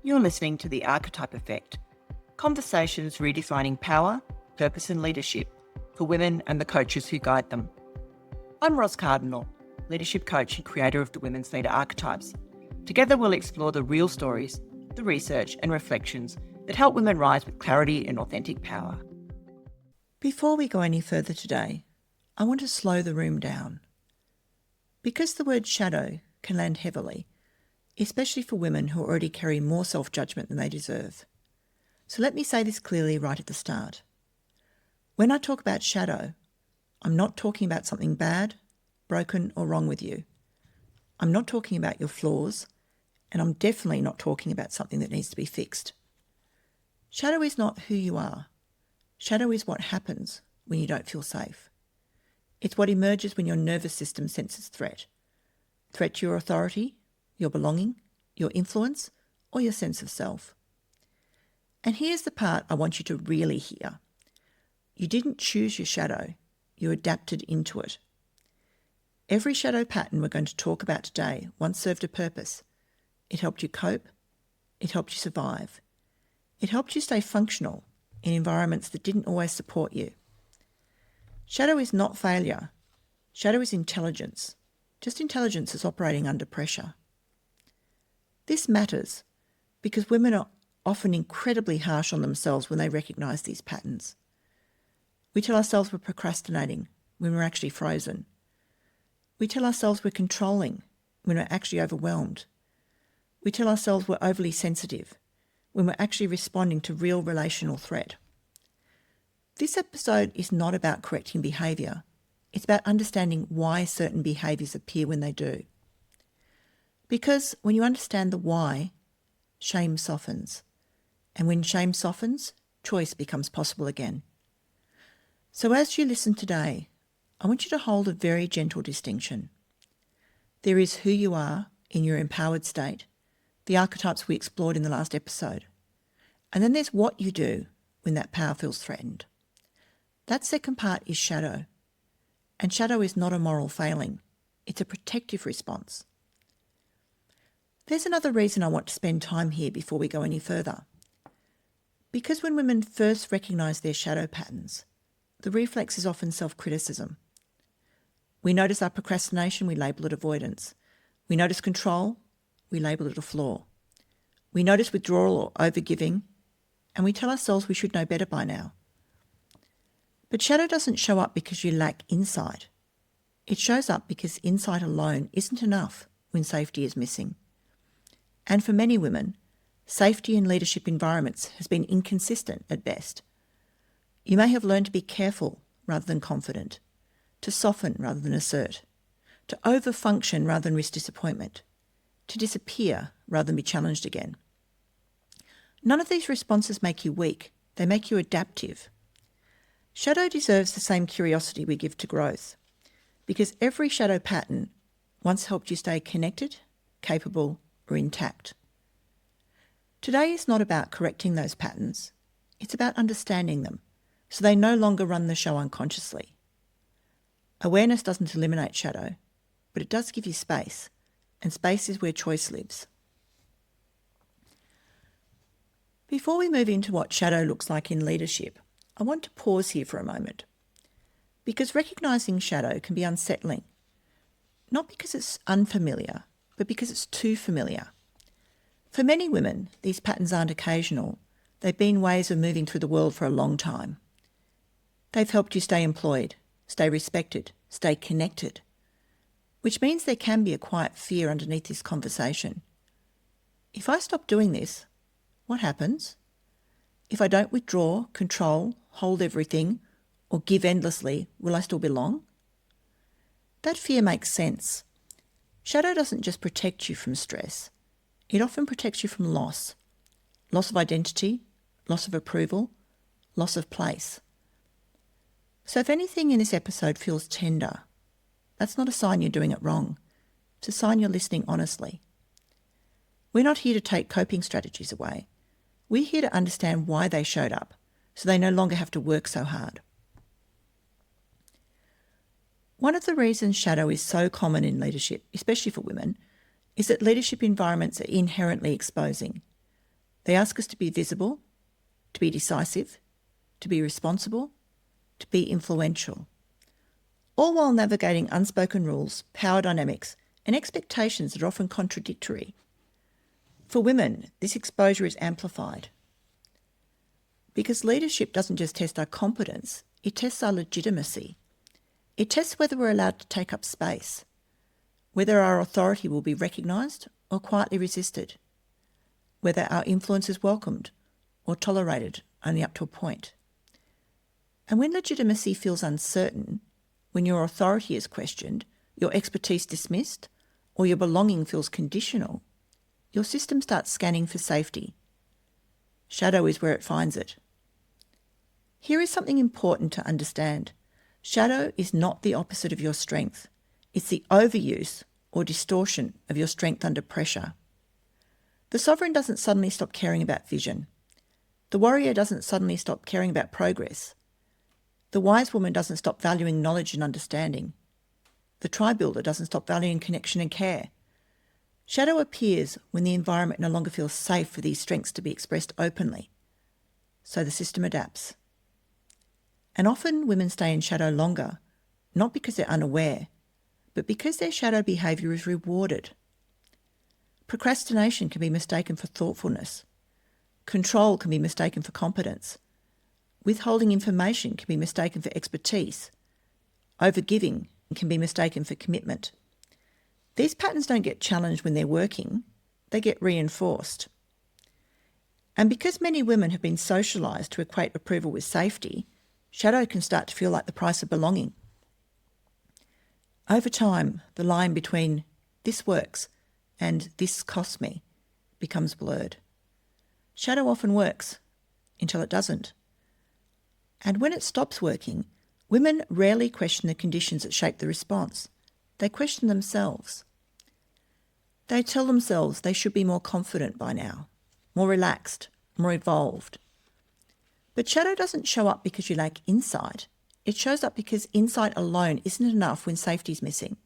You're listening to the Archetype Effect, conversations redefining power, purpose and leadership for women and the coaches who guide them. I'm Ros Cardinal, leadership coach and creator of the Women's Leader Archetypes. Together we'll explore the real stories, the research and reflections that help women rise with clarity and authentic power. Before we go any further today, I want to slow the room down. Because the word shadow can land heavily, especially for women who already carry more self-judgment than they deserve. So let me say this clearly right at the start. When I talk about shadow, I'm not talking about something bad, broken or wrong with you. I'm not talking about your flaws, and I'm definitely not talking about something that needs to be fixed. Shadow is not who you are. Shadow is what happens when you don't feel safe. It's what emerges when your nervous system senses threat. Threat to your authority, your belonging, your influence, or your sense of self. And here's the part I want you to really hear. You didn't choose your shadow, you adapted into it. Every shadow pattern we're going to talk about today once served a purpose. It helped you cope, it helped you survive. It helped you stay functional in environments that didn't always support you. Shadow is not failure. Shadow is intelligence. Just intelligence is operating under pressure. This matters because women are often incredibly harsh on themselves when they recognise these patterns. We tell ourselves we're procrastinating when we're actually frozen. We tell ourselves we're controlling when we're actually overwhelmed. We tell ourselves we're overly sensitive when we're actually responding to real relational threat. This episode is not about correcting behaviour. It's about understanding why certain behaviours appear when they do. Because when you understand the why, shame softens. And when shame softens, choice becomes possible again. So as you listen today, I want you to hold a very gentle distinction. There is who you are in your empowered state, the archetypes we explored in the last episode. And then there's what you do when that power feels threatened. That second part is shadow. And shadow is not a moral failing. It's a protective response. There's another reason I want to spend time here before we go any further. Because when women first recognise their shadow patterns, the reflex is often self-criticism. We notice our procrastination, we label it avoidance. We notice control, we label it a flaw. We notice withdrawal or overgiving, and we tell ourselves we should know better by now. But shadow doesn't show up because you lack insight. It shows up because insight alone isn't enough when safety is missing. And for many women, safety in leadership environments has been inconsistent at best. You may have learned to be careful rather than confident, to soften rather than assert, to overfunction rather than risk disappointment, to disappear rather than be challenged again. None of these responses make you weak, they make you adaptive. Shadow deserves the same curiosity we give to growth, because every shadow pattern once helped you stay connected, capable, or intact. Today is not about correcting those patterns, it's about understanding them, so they no longer run the show unconsciously. Awareness doesn't eliminate shadow, but it does give you space, and space is where choice lives. Before we move into what shadow looks like in leadership, I want to pause here for a moment, because recognising shadow can be unsettling, not because it's unfamiliar, but because it's too familiar. For many women, these patterns aren't occasional. They've been ways of moving through the world for a long time. They've helped you stay employed, stay respected, stay connected, which means there can be a quiet fear underneath this conversation. If I stop doing this, what happens? If I don't withdraw, control, hold everything, or give endlessly, will I still belong? That fear makes sense. Shadow doesn't just protect you from stress. It often protects you from loss. Loss of identity, loss of approval, loss of place. So if anything in this episode feels tender, that's not a sign you're doing it wrong. It's a sign you're listening honestly. We're not here to take coping strategies away. We're here to understand why they showed up, so they no longer have to work so hard. One of the reasons shadow is so common in leadership, especially for women, is that leadership environments are inherently exposing. They ask us to be visible, to be decisive, to be responsible, to be influential, all while navigating unspoken rules, power dynamics, and expectations that are often contradictory. For women, this exposure is amplified because leadership doesn't just test our competence, it tests our legitimacy. It tests whether we're allowed to take up space, whether our authority will be recognised or quietly resisted, whether our influence is welcomed or tolerated only up to a point. And when legitimacy feels uncertain, when your authority is questioned, your expertise dismissed, or your belonging feels conditional, your system starts scanning for safety. Shadow is where it finds it. Here is something important to understand. Shadow is not the opposite of your strength. It's the overuse or distortion of your strength under pressure. The sovereign doesn't suddenly stop caring about vision. The warrior doesn't suddenly stop caring about progress. The wise woman doesn't stop valuing knowledge and understanding. The tribe builder doesn't stop valuing connection and care. Shadow appears when the environment no longer feels safe for these strengths to be expressed openly. So the system adapts. And often women stay in shadow longer, not because they're unaware, but because their shadow behaviour is rewarded. Procrastination can be mistaken for thoughtfulness. Control can be mistaken for competence. Withholding information can be mistaken for expertise. Overgiving can be mistaken for commitment. These patterns don't get challenged when they're working, they get reinforced. And because many women have been socialised to equate approval with safety, shadow can start to feel like the price of belonging. Over time, the line between this works and this costs me becomes blurred. Shadow often works until it doesn't. And when it stops working, women rarely question the conditions that shape the response. They question themselves. They tell themselves they should be more confident by now, more relaxed, more evolved. But shadow doesn't show up because you lack insight. It shows up because insight alone isn't enough when safety's missing.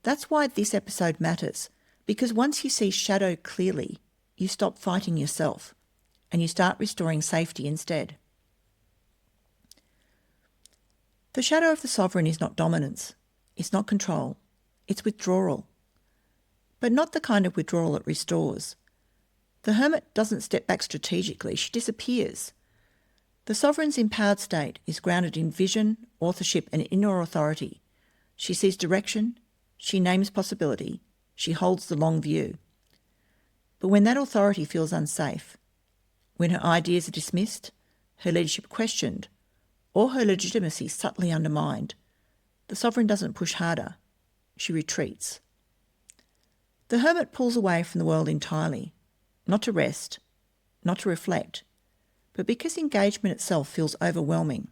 That's why this episode matters, because once you see shadow clearly, you stop fighting yourself and you start restoring safety instead. The shadow of the sovereign is not dominance, it's not control, it's withdrawal. But not the kind of withdrawal that restores. The hermit doesn't step back strategically, she disappears. The sovereign's empowered state is grounded in vision, authorship and inner authority. She sees direction, she names possibility, she holds the long view. But when that authority feels unsafe, when her ideas are dismissed, her leadership questioned, or her legitimacy subtly undermined, the sovereign doesn't push harder, she retreats. The hermit pulls away from the world entirely, not to rest, not to reflect, but because engagement itself feels overwhelming.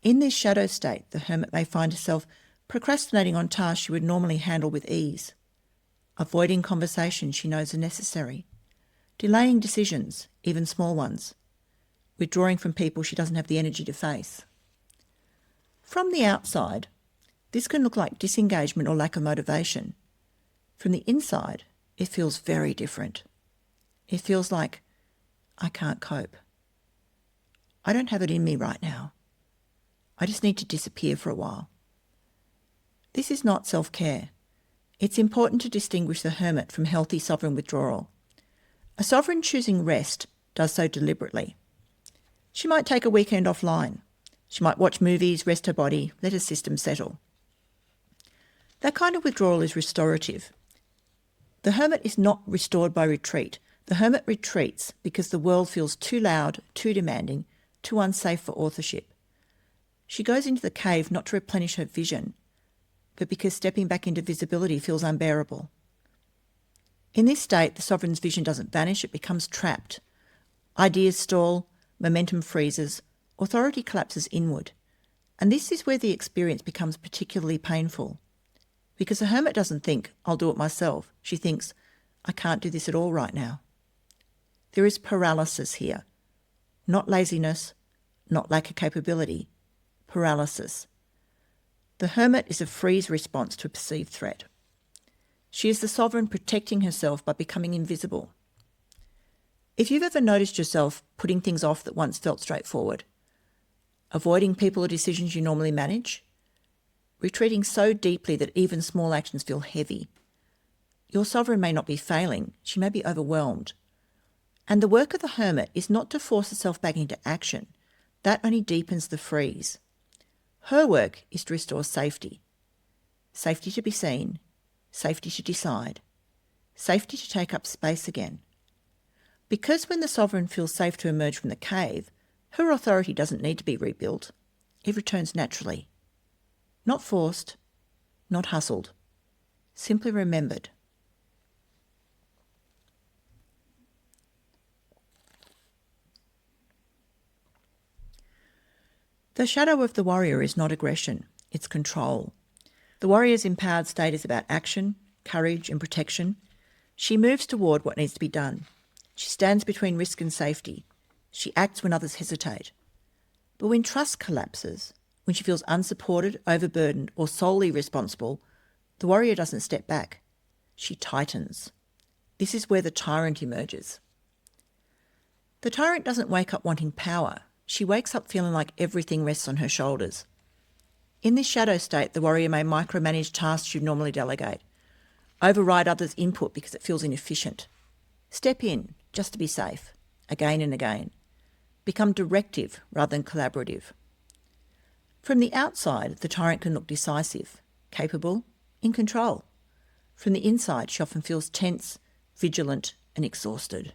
In this shadow state, the hermit may find herself procrastinating on tasks she would normally handle with ease, avoiding conversations she knows are necessary, delaying decisions, even small ones, withdrawing from people she doesn't have the energy to face. From the outside, this can look like disengagement or lack of motivation. From the inside, it feels very different. It feels like, I can't cope. I don't have it in me right now. I just need to disappear for a while. This is not self-care. It's important to distinguish the hermit from healthy sovereign withdrawal. A sovereign choosing rest does so deliberately. She might take a weekend offline. She might watch movies, rest her body, let her system settle. That kind of withdrawal is restorative. The hermit is not restored by retreat. The hermit retreats because the world feels too loud, too demanding, too unsafe for authorship. She goes into the cave not to replenish her vision, but because stepping back into visibility feels unbearable. In this state, the sovereign's vision doesn't vanish, it becomes trapped. Ideas stall, momentum freezes, authority collapses inward. And this is where the experience becomes particularly painful. Because the hermit doesn't think, I'll do it myself. She thinks, I can't do this at all right now. There is paralysis here. Not laziness, not lack of capability. Paralysis. The hermit is a freeze response to a perceived threat. She is the sovereign protecting herself by becoming invisible. If you've ever noticed yourself putting things off that once felt straightforward, avoiding people or decisions you normally manage, retreating so deeply that even small actions feel heavy, your sovereign may not be failing, she may be overwhelmed. And the work of the Hermit is not to force herself back into action. That only deepens the freeze. Her work is to restore safety. Safety to be seen, safety to decide, safety to take up space again. Because when the sovereign feels safe to emerge from the cave, her authority doesn't need to be rebuilt. It returns naturally. Not forced, not hustled, simply remembered. The shadow of the warrior is not aggression, it's control. The warrior's empowered state is about action, courage and protection. She moves toward what needs to be done. She stands between risk and safety. She acts when others hesitate. But when trust collapses, when she feels unsupported, overburdened or solely responsible, the warrior doesn't step back. She tightens. This is where the tyrant emerges. The tyrant doesn't wake up wanting power. She wakes up feeling like everything rests on her shoulders. In this shadow state, the warrior may micromanage tasks you normally delegate, override others' input because it feels inefficient. Step in, just to be safe, again and again. Become directive rather than collaborative. From the outside, the tyrant can look decisive, capable, in control. From the inside, she often feels tense, vigilant, and exhausted.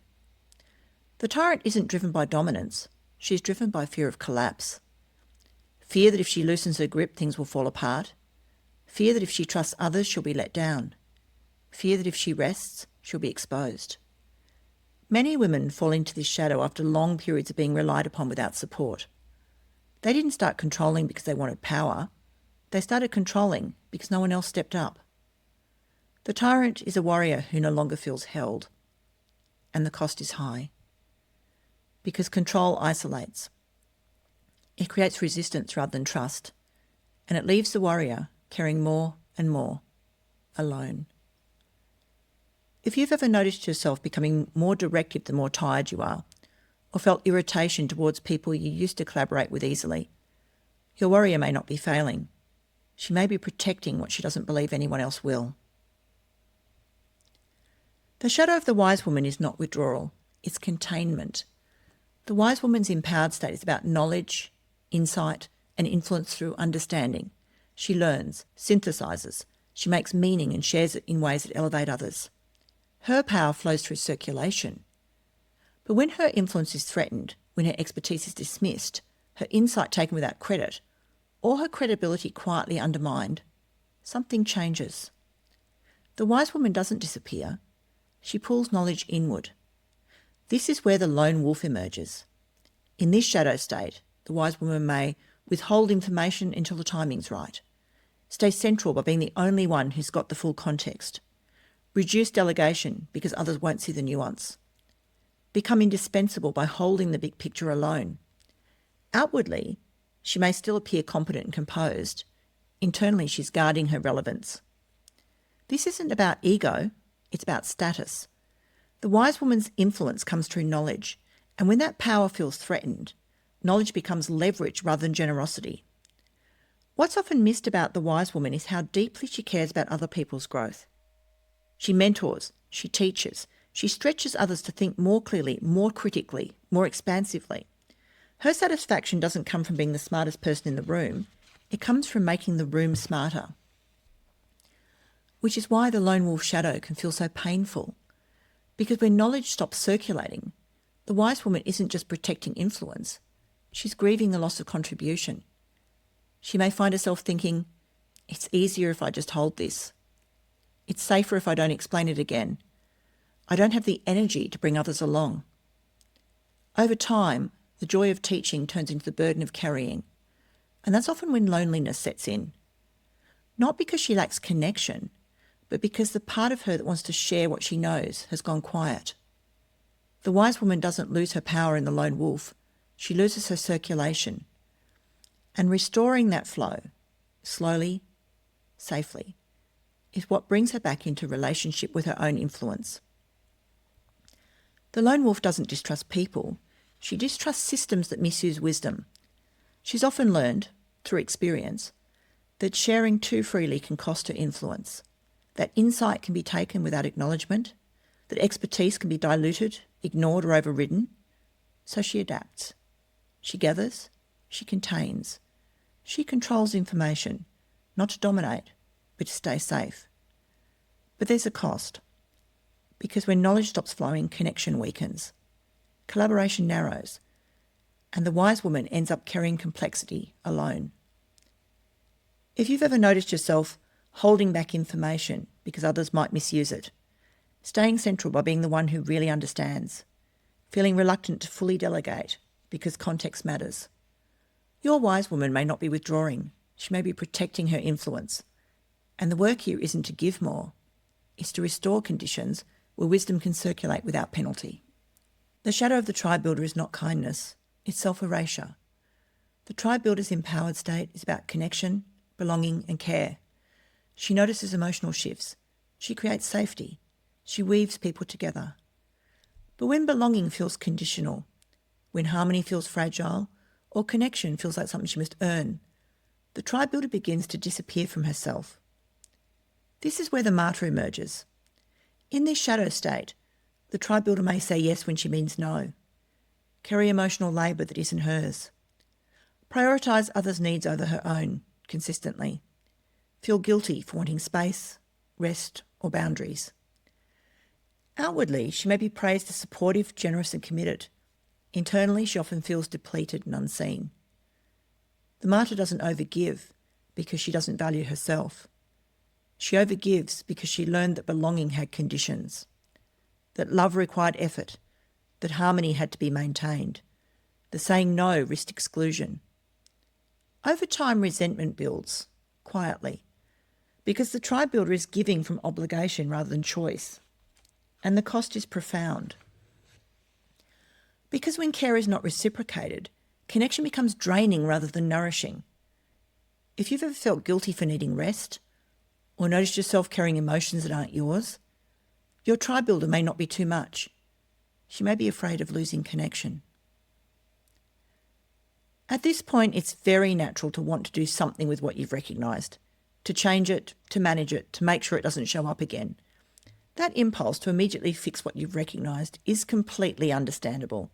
The tyrant isn't driven by dominance. She's driven by fear of collapse. Fear that if she loosens her grip, things will fall apart. Fear that if she trusts others, she'll be let down. Fear that if she rests, she'll be exposed. Many women fall into this shadow after long periods of being relied upon without support. They didn't start controlling because they wanted power. They started controlling because no one else stepped up. The tyrant is a warrior who no longer feels held. And the cost is high. Because control isolates. It creates resistance rather than trust. And it leaves the warrior carrying more and more, alone. If you've ever noticed yourself becoming more directive the more tired you are, or felt irritation towards people you used to collaborate with easily, your warrior may not be failing. She may be protecting what she doesn't believe anyone else will. The shadow of the wise woman is not withdrawal, it's containment. The wise woman's empowered state is about knowledge, insight, and influence through understanding. She learns, synthesizes, she makes meaning and shares it in ways that elevate others. Her power flows through circulation. But when her influence is threatened, when her expertise is dismissed, her insight taken without credit, or her credibility quietly undermined, something changes. The wise woman doesn't disappear. She pulls knowledge inward. This is where the lone wolf emerges. In this shadow state, the wise woman may withhold information until the timing's right, stay central by being the only one who's got the full context, reduce delegation because others won't see the nuance, become indispensable by holding the big picture alone. Outwardly, she may still appear competent and composed. Internally, she's guarding her relevance. This isn't about ego, it's about status. The wise woman's influence comes through knowledge, and when that power feels threatened, knowledge becomes leverage rather than generosity. What's often missed about the wise woman is how deeply she cares about other people's growth. She mentors, she teaches, she stretches others to think more clearly, more critically, more expansively. Her satisfaction doesn't come from being the smartest person in the room, it comes from making the room smarter. Which is why the lone wolf shadow can feel so painful. Because when knowledge stops circulating, the wise woman isn't just protecting influence, she's grieving the loss of contribution. She may find herself thinking, it's easier if I just hold this. It's safer if I don't explain it again. I don't have the energy to bring others along. Over time, the joy of teaching turns into the burden of carrying, and that's often when loneliness sets in. Not because she lacks connection, but because the part of her that wants to share what she knows has gone quiet. The wise woman doesn't lose her power in the lone wolf, she loses her circulation. And restoring that flow, slowly, safely, is what brings her back into relationship with her own influence. The lone wolf doesn't distrust people. She distrusts systems that misuse wisdom. She's often learned, through experience, that sharing too freely can cost her influence, that insight can be taken without acknowledgement, that expertise can be diluted, ignored or overridden. So she adapts. She gathers, she contains. She controls information, not to dominate, but to stay safe. But there's a cost, because when knowledge stops flowing, connection weakens, collaboration narrows, and the wise woman ends up carrying complexity alone. If you've ever noticed yourself holding back information because others might misuse it, staying central by being the one who really understands, feeling reluctant to fully delegate because context matters, your wise woman may not be withdrawing, she may be protecting her influence. And the work here isn't to give more, it's to restore conditions where wisdom can circulate without penalty. The shadow of the tribe builder is not kindness, it's self-erasure. The tribe builder's empowered state is about connection, belonging and care. She notices emotional shifts. She creates safety. She weaves people together. But when belonging feels conditional, when harmony feels fragile, or connection feels like something she must earn, the tribe builder begins to disappear from herself. This is where the martyr emerges. In this shadow state, the tribe builder may say yes when she means no, carry emotional labour that isn't hers, prioritise others' needs over her own consistently, feel guilty for wanting space, rest or boundaries. Outwardly, she may be praised as supportive, generous and committed. Internally, she often feels depleted and unseen. The martyr doesn't overgive because she doesn't value herself. She overgives because she learned that belonging had conditions, that love required effort, that harmony had to be maintained, that saying no risked exclusion. Over time, resentment builds, quietly, because the tribe builder is giving from obligation rather than choice, and the cost is profound. Because when care is not reciprocated, connection becomes draining rather than nourishing. If you've ever felt guilty for needing rest, or noticed yourself carrying emotions that aren't yours, your tribe builder may not be too much. She may be afraid of losing connection. At this point, it's very natural to want to do something with what you've recognised, to change it, to manage it, to make sure it doesn't show up again. That impulse to immediately fix what you've recognised is completely understandable,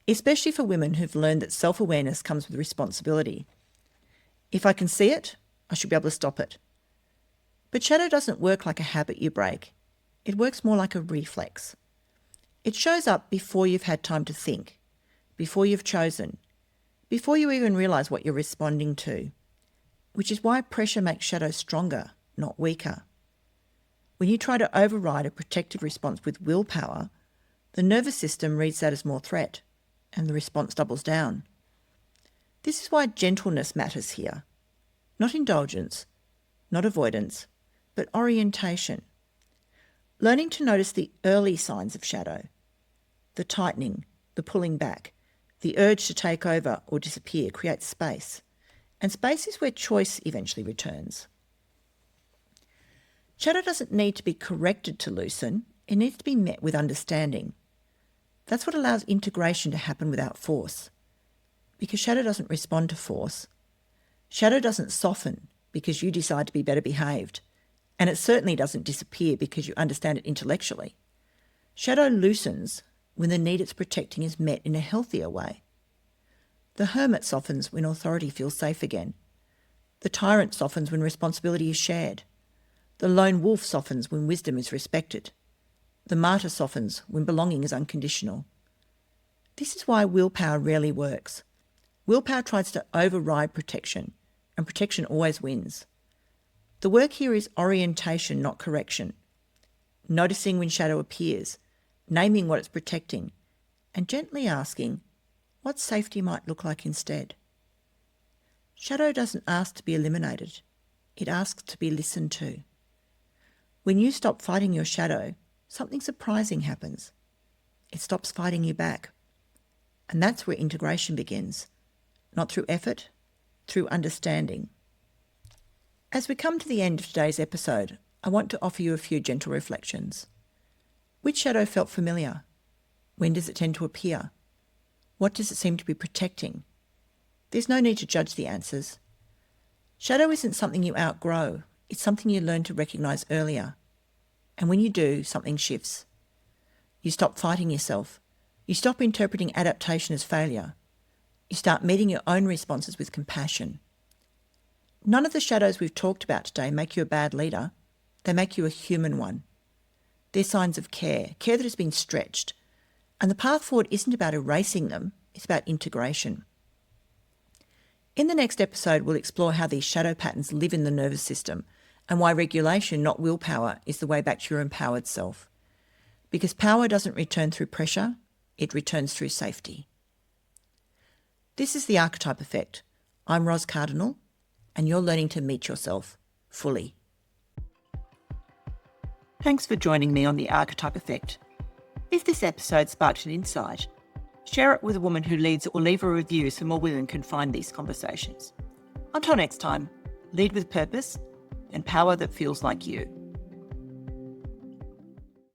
especially for women who've learned that self-awareness comes with responsibility. If I can see it, I should be able to stop it. But shadow doesn't work like a habit you break. It works more like a reflex. It shows up before you've had time to think, before you've chosen, before you even realise what you're responding to, which is why pressure makes shadow stronger, not weaker. When you try to override a protective response with willpower, the nervous system reads that as more threat, and the response doubles down. This is why gentleness matters here. Not indulgence, not avoidance, but orientation. Learning to notice the early signs of shadow, the tightening, the pulling back, the urge to take over or disappear creates space, and space is where choice eventually returns. Shadow doesn't need to be corrected to loosen, it needs to be met with understanding. That's what allows integration to happen without force, because shadow doesn't respond to force. Shadow doesn't soften because you decide to be better behaved, and it certainly doesn't disappear because you understand it intellectually. Shadow loosens when the need it's protecting is met in a healthier way. The hermit softens when authority feels safe again. The tyrant softens when responsibility is shared. The lone wolf softens when wisdom is respected. The martyr softens when belonging is unconditional. This is why willpower rarely works. Willpower tries to override protection, and protection always wins. The work here is orientation, not correction. Noticing when shadow appears, naming what it's protecting, and gently asking what safety might look like instead. Shadow doesn't ask to be eliminated. It asks to be listened to. When you stop fighting your shadow, something surprising happens. It stops fighting you back. And that's where integration begins. Not through effort, through understanding. As we come to the end of today's episode, I want to offer you a few gentle reflections. Which shadow felt familiar? When does it tend to appear? What does it seem to be protecting? There's no need to judge the answers. Shadow isn't something you outgrow. It's something you learn to recognise earlier. And when you do, something shifts. You stop fighting yourself. You stop interpreting adaptation as failure. You start meeting your own responses with compassion. None of the shadows we've talked about today make you a bad leader. They make you a human one. They're signs of care that has been stretched. And the path forward isn't about erasing them, it's about integration. In the next episode, we'll explore how these shadow patterns live in the nervous system and why regulation, not willpower, is the way back to your empowered self. Because power doesn't return through pressure, it returns through safety. This is the Archetype Effect. I'm Ros Cardinal, and you're learning to meet yourself fully. Thanks for joining me on the Archetype Effect. If this episode sparked an insight, share it with a woman who leads or leave a review so more women can find these conversations. Until next time, lead with purpose and power that feels like you.